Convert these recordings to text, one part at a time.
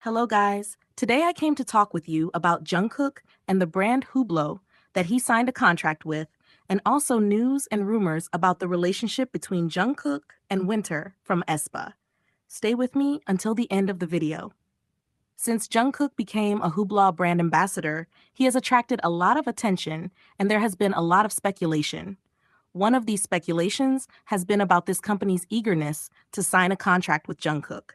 Hello, guys. Today I came to talk with you about Jungkook and the brand Hublot that he signed a contract with, and also news and rumors about the relationship between Jungkook and Winter from aespa. Stay with me until the end of the video. Since Jungkook became a Hublot brand ambassador, he has attracted a lot of attention, and there has been a lot of speculation. One of these speculations has been about this company's eagerness to sign a contract with Jungkook.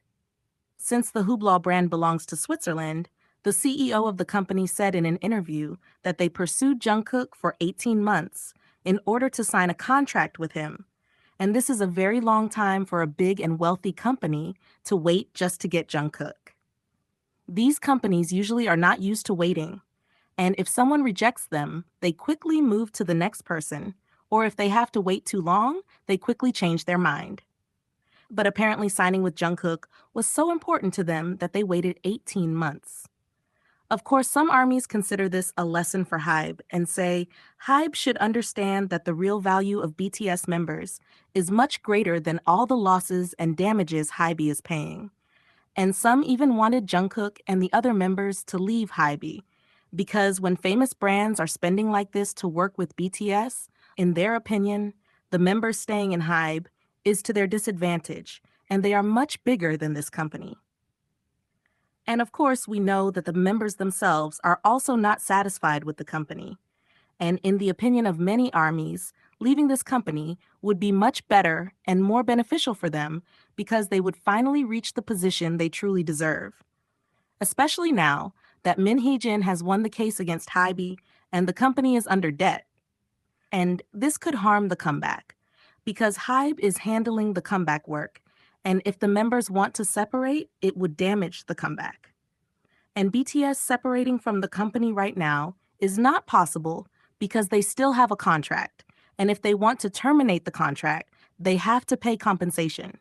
Since the Hublot brand belongs to Switzerland, the CEO of the company said in an interview that they pursued Jungkook for 18 months in order to sign a contract with him. And this is a very long time for a big and wealthy company to wait just to get Jungkook. These companies usually are not used to waiting, and if someone rejects them, they quickly move to the next person, or if they have to wait too long, they quickly change their mind. But apparently signing with Jungkook was so important to them that they waited 18 months. Of course, some armies consider this a lesson for HYBE and say HYBE should understand that the real value of BTS members is much greater than all the losses and damages HYBE is paying. And some even wanted Jungkook and the other members to leave HYBE, because when famous brands are spending like this to work with BTS, in their opinion, the members staying in HYBE is to their disadvantage, and they are much bigger than this company. And of course, we know that the members themselves are also not satisfied with the company. And in the opinion of many armies, leaving this company would be much better and more beneficial for them because they would finally reach the position they truly deserve. Especially now that Min Hee-jin has won the case against HYBE and the company is under debt. And this could harm the comeback, because HYBE is handling the comeback work, and if the members want to separate, it would damage the comeback. And BTS separating from the company right now is not possible because they still have a contract, and if they want to terminate the contract, they have to pay compensation.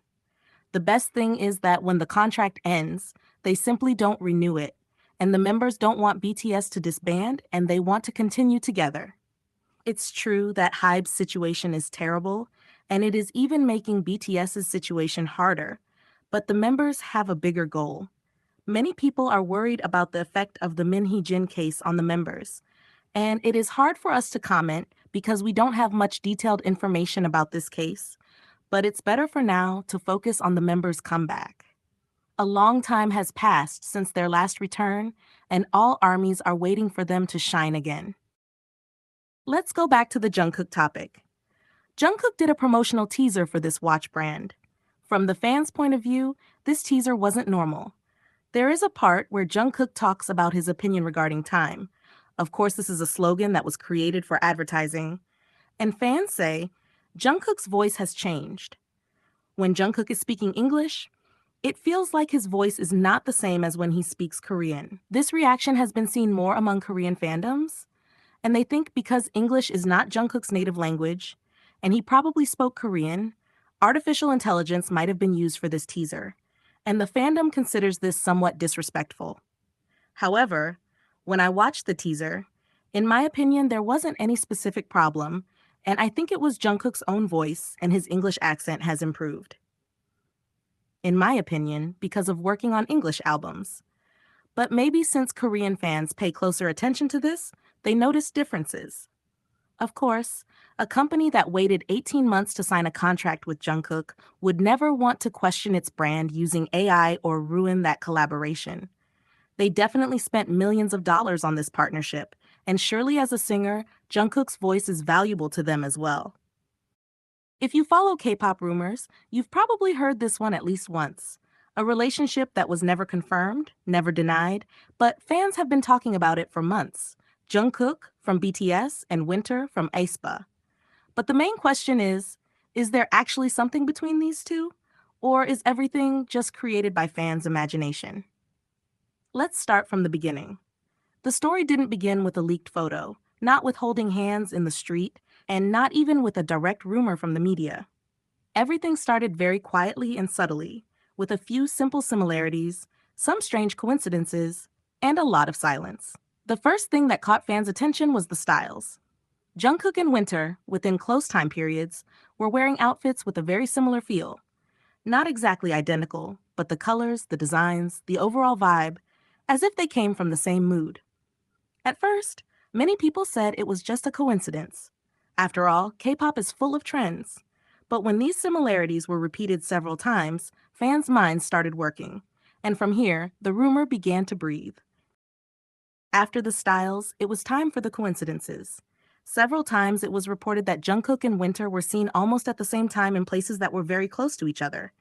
The best thing is that when the contract ends, they simply don't renew it, and the members don't want BTS to disband, and they want to continue together. It's true that HYBE's situation is terrible, and it is even making BTS's situation harder, but the members have a bigger goal. Many people are worried about the effect of the Min Hee-jin case on the members, and it is hard for us to comment because we don't have much detailed information about this case, but it's better for now to focus on the members' comeback. A long time has passed since their last return, and all armies are waiting for them to shine again. Let's go back to the Jungkook topic. Jungkook did a promotional teaser for this watch brand. From the fans' point of view, this teaser wasn't normal. There is a part where Jungkook talks about his opinion regarding time. Of course, this is a slogan that was created for advertising. And fans say Jungkook's voice has changed. When Jungkook is speaking English, it feels like his voice is not the same as when he speaks Korean. This reaction has been seen more among Korean fandoms, and they think because English is not Jungkook's native language, and he probably spoke Korean, artificial intelligence might have been used for this teaser, and the fandom considers this somewhat disrespectful. However, when I watched the teaser, in my opinion, there wasn't any specific problem, and I think it was Jungkook's own voice and his English accent has improved. In my opinion, because of working on English albums. But maybe since Korean fans pay closer attention to this, they notice differences. Of course, a company that waited 18 months to sign a contract with Jungkook would never want to question its brand using AI or ruin that collaboration. They definitely spent millions of dollars on this partnership, and surely as a singer, Jungkook's voice is valuable to them as well. If you follow K-pop rumors, you've probably heard this one at least once. A relationship that was never confirmed, never denied, but fans have been talking about it for months. Jungkook from BTS and Winter from aespa. But the main question is there actually something between these two? Or is everything just created by fans' imagination? Let's start from the beginning. The story didn't begin with a leaked photo, not with holding hands in the street, and not even with a direct rumor from the media. Everything started very quietly and subtly, with a few simple similarities, some strange coincidences, and a lot of silence. The first thing that caught fans' attention was the styles. Jungkook and Winter, within close time periods, were wearing outfits with a very similar feel. Not exactly identical, but the colors, the designs, the overall vibe, as if they came from the same mood. At first, many people said it was just a coincidence. After all, K-pop is full of trends. But when these similarities were repeated several times, fans' minds started working. And from here, the rumor began to breathe. After the styles, it was time for the coincidences. Several times it was reported that Jungkook and Winter were seen almost at the same time in places that were very close to each other.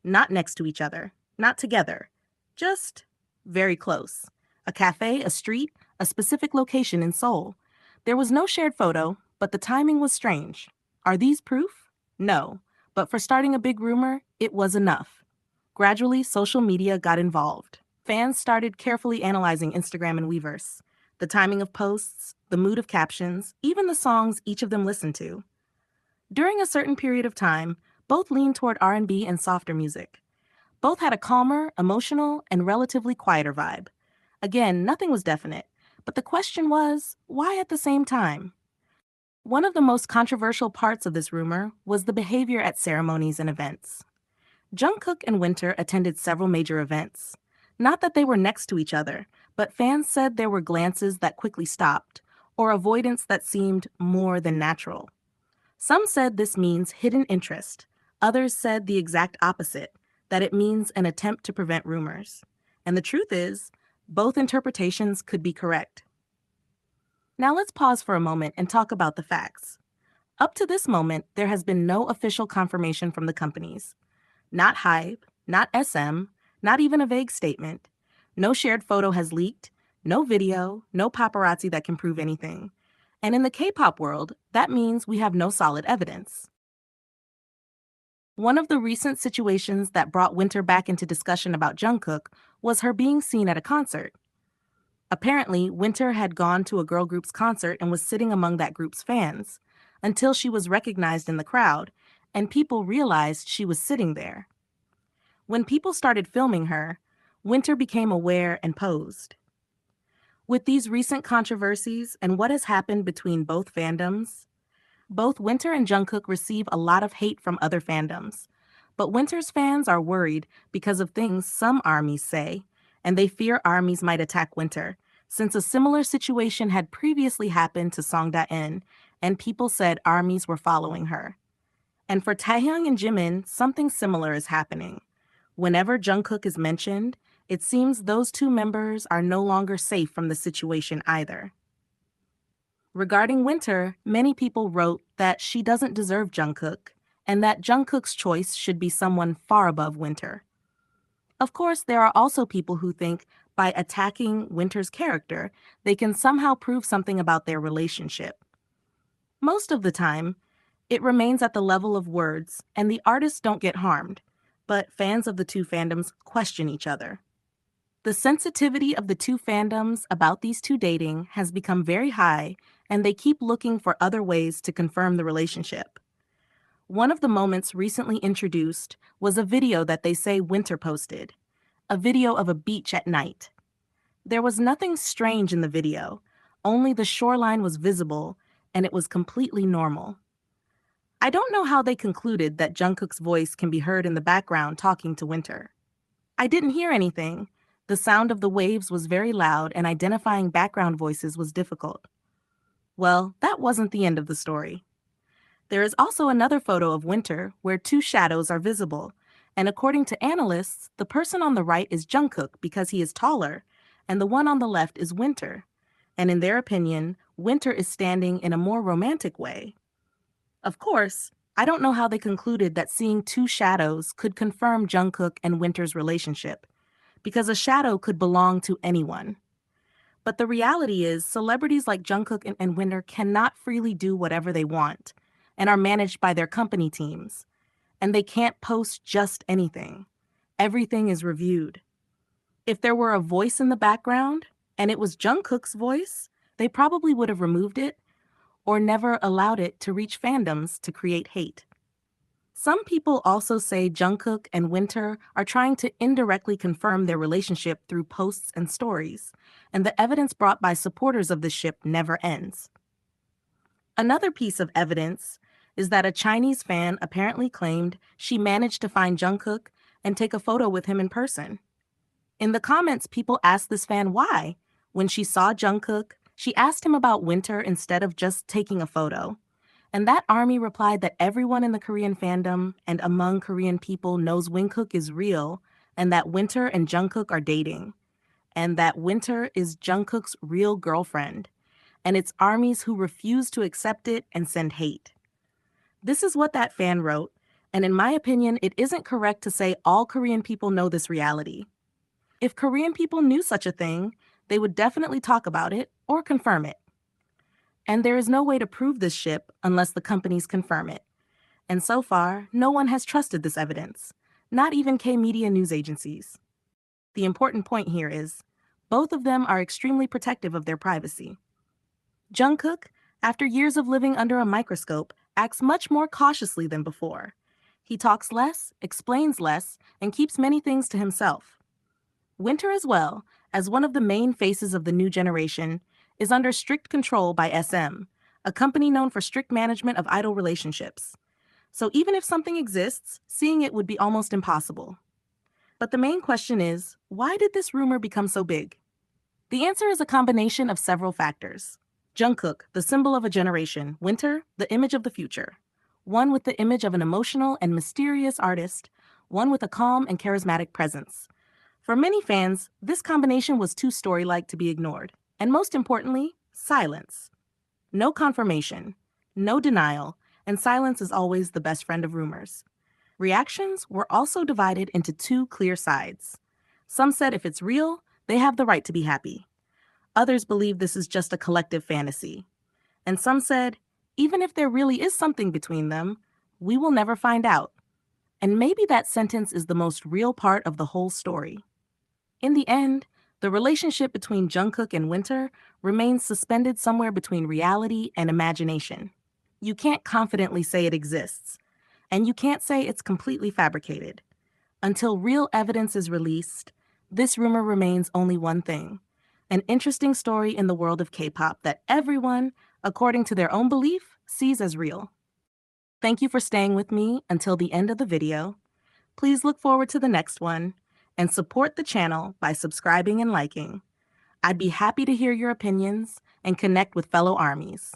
Not next to each other, not together, just very close. A cafe, a street, a specific location in Seoul. There was no shared photo, but the timing was strange. Are these proof? No, but for starting a big rumor, it was enough. Gradually, social media got involved. Fans started carefully analyzing Instagram and Weverse, the timing of posts, the mood of captions, even the songs each of them listened to. During a certain period of time, both leaned toward R&B and softer music. Both had a calmer, emotional, and relatively quieter vibe. Again, nothing was definite, but the question was, why at the same time? One of the most controversial parts of this rumor was the behavior at ceremonies and events. Jungkook and Winter attended several major events. Not that they were next to each other, but fans said there were glances that quickly stopped, or avoidance that seemed more than natural. Some said this means hidden interest. Others said the exact opposite, that it means an attempt to prevent rumors. And the truth is, both interpretations could be correct. Now let's pause for a moment and talk about the facts. Up to this moment, there has been no official confirmation from the companies. Not Hype, not SM, not even a vague statement. No shared photo has leaked, no video, no paparazzi that can prove anything. And in the K-pop world, that means we have no solid evidence. One of the recent situations that brought Winter back into discussion about Jungkook was her being seen at a concert. Apparently, Winter had gone to a girl group's concert and was sitting among that group's fans, until she was recognized in the crowd, and people realized she was sitting there. When people started filming her, Winter became aware and posed. With these recent controversies and what has happened between both fandoms, both Winter and Jungkook receive a lot of hate from other fandoms. But Winter's fans are worried because of things some ARMYs say, and they fear ARMYs might attack Winter, since a similar situation had previously happened to Songda-in, and people said ARMYs were following her. And for Taehyung and Jimin, something similar is happening. Whenever Jungkook is mentioned, it seems those two members are no longer safe from the situation either. Regarding Winter, many people wrote that she doesn't deserve Jungkook, and that Jungkook's choice should be someone far above Winter. Of course, there are also people who think by attacking Winter's character, they can somehow prove something about their relationship. Most of the time, it remains at the level of words, and the artists don't get harmed, but fans of the two fandoms question each other. The sensitivity of the two fandoms about these two dating has become very high, and they keep looking for other ways to confirm the relationship. One of the moments recently introduced was a video that they say Winter posted, a video of a beach at night. There was nothing strange in the video, only the shoreline was visible, and it was completely normal. I don't know how they concluded that Jungkook's voice can be heard in the background talking to Winter. I didn't hear anything. The sound of the waves was very loud, and identifying background voices was difficult. Well, that wasn't the end of the story. There is also another photo of Winter where two shadows are visible, and according to analysts, the person on the right is Jungkook because he is taller, and the one on the left is Winter. And in their opinion, Winter is standing in a more romantic way. Of course, I don't know how they concluded that seeing two shadows could confirm Jungkook and Winter's relationship, because a shadow could belong to anyone. But the reality is, celebrities like Jungkook and Winter cannot freely do whatever they want, and are managed by their company teams. And they can't post just anything. Everything is reviewed. If there were a voice in the background, and it was Jungkook's voice, they probably would have removed it, or never allowed it to reach fandoms to create hate. Some people also say Jungkook and Winter are trying to indirectly confirm their relationship through posts and stories, and the evidence brought by supporters of the ship never ends. Another piece of evidence is that a Chinese fan apparently claimed she managed to find Jungkook and take a photo with him in person. In the comments, people asked this fan why. When she saw Jungkook, she asked him about Winter instead of just taking a photo. And that army replied that everyone in the Korean fandom and among Korean people knows Wingkook is real and that Winter and Jungkook are dating, and that Winter is Jungkook's real girlfriend, and it's armies who refuse to accept it and send hate. This is what that fan wrote, and in my opinion, it isn't correct to say all Korean people know this reality. If Korean people knew such a thing, they would definitely talk about it or confirm it. And there is no way to prove this ship unless the companies confirm it. And so far, no one has trusted this evidence, not even K-media news agencies. The important point here is, both of them are extremely protective of their privacy. Jungkook, after years of living under a microscope, acts much more cautiously than before. He talks less, explains less, and keeps many things to himself. Winter as well, as one of the main faces of the new generation, is under strict control by SM, a company known for strict management of idol relationships. So even if something exists, seeing it would be almost impossible. But the main question is, why did this rumor become so big? The answer is a combination of several factors. Jungkook, the symbol of a generation; Winter, the image of the future. One with the image of an emotional and mysterious artist, one with a calm and charismatic presence. For many fans, this combination was too story-like to be ignored. And most importantly, silence. No confirmation, no denial, and silence is always the best friend of rumors. Reactions were also divided into two clear sides. Some said if it's real, they have the right to be happy. Others believe this is just a collective fantasy. And some said, even if there really is something between them, we will never find out. And maybe that sentence is the most real part of the whole story. In the end, the relationship between Jungkook and Winter remains suspended somewhere between reality and imagination. You can't confidently say it exists, and you can't say it's completely fabricated. Until real evidence is released, this rumor remains only one thing: an interesting story in the world of K-pop that everyone, according to their own belief, sees as real. Thank you for staying with me until the end of the video. Please look forward to the next one, and support the channel by subscribing and liking. I'd be happy to hear your opinions and connect with fellow armies.